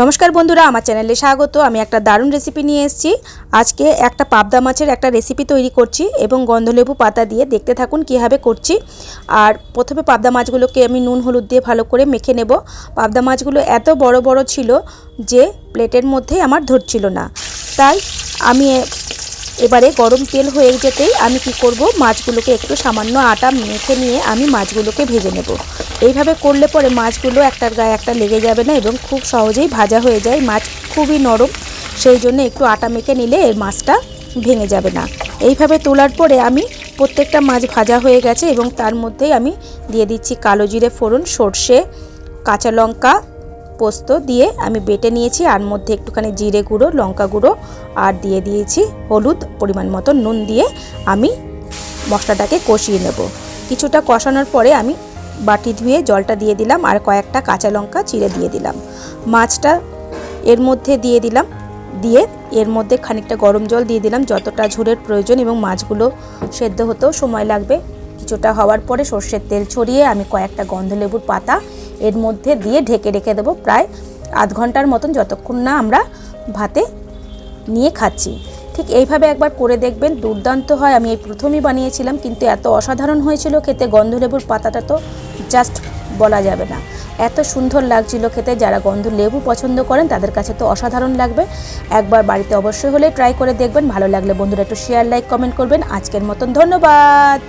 নমস্কার বন্ধুরা, আমার চ্যানেলে স্বাগত। আমি একটা দারুণ রেসিপি নিয়ে এসেছি। আজকে একটা পাবদা মাছের একটা রেসিপি তৈরি করছি এবং গন্ধলেবু পাতা দিয়ে। দেখতে থাকুন কীভাবে করছি। আর প্রথমে পাবদা মাছগুলোকে আমি নুন হলুদ দিয়ে ভালো করে মেখে নেব। পাবদা মাছগুলো এত বড় বড় ছিল যে প্লেটের মধ্যে আমার ধরছিল না, তাই আমি এবারে গরম তেল হয়ে যেতেই আমি কি করব, মাছগুলোকে একটু সামান্য আটা মেখে নিয়ে আমি মাছগুলোকে ভেজে নেব। এইভাবে করলে পরে মাছগুলো একটার গায়ে একটা লেগে যাবে না এবং খুব সহজেই ভাজা হয়ে যায়। মাছ খুবই নরম, সেই জন্য একটু আটা মেখে নিলে এর মাছটা ভেঙে যাবে না। এইভাবে তোলার পরে আমি প্রত্যেকটা মাছ ভাজা হয়ে গেছে এবং তার মধ্যেই আমি দিয়ে দিচ্ছি কালো জিরে ফোড়ন, সর্ষে, কাঁচা লঙ্কা, পোস্ত দিয়ে আমি বেটে নিয়েছি। আর মধ্যে একটুখানি জিরে গুঁড়ো, লঙ্কা গুঁড়ো আর দিয়ে দিয়েছি হলুদ, পরিমাণ মতো নুন দিয়ে আমি মশলাটাকে কষিয়ে নেব। কিছুটা কষানোর পরে আমি বাটি ধুয়ে জলটা দিয়ে দিলাম আর কয়েকটা কাঁচা লঙ্কা চিড়ে দিয়ে দিলাম। মাছটা এর মধ্যে দিয়ে দিলাম, দিয়ে এর মধ্যে খানিকটা গরম জল দিয়ে দিলাম যতটা ঝোলের প্রয়োজন, এবং মাছগুলো সেদ্ধ হতেও সময় লাগবে। কিছুটা হওয়ার পরে সর্ষের তেল ছড়িয়ে আমি কয়েকটা গন্ধলেবুর পাতা এর মধ্যে দিয়ে ঢেকে রেখে দেবো প্রায় আধ ঘন্টার মতন, যতক্ষণ না আমরা ভাতে নিয়ে খাচ্ছি। ঠিক এইভাবে একবার করে দেখবেন, দুর্দান্ত হয়। আমি এই প্রথমেই বানিয়েছিলাম, কিন্তু এত অসাধারণ হয়েছিল খেতে। গন্ধলেবুর পাতাটা তো জাস্ট বলা যাবে না, এত সুন্দর লাগছিল খেতে। যারা গন্ধলেবু পছন্দ করেন তাদের কাছে তো অসাধারণ লাগবে। একবার বাড়িতে অবশ্যই হলে ট্রাই করে দেখবেন। ভালো লাগলে বন্ধুরা একটু শেয়ার, লাইক, কমেন্ট করবেন। আজকের মতন ধন্যবাদ।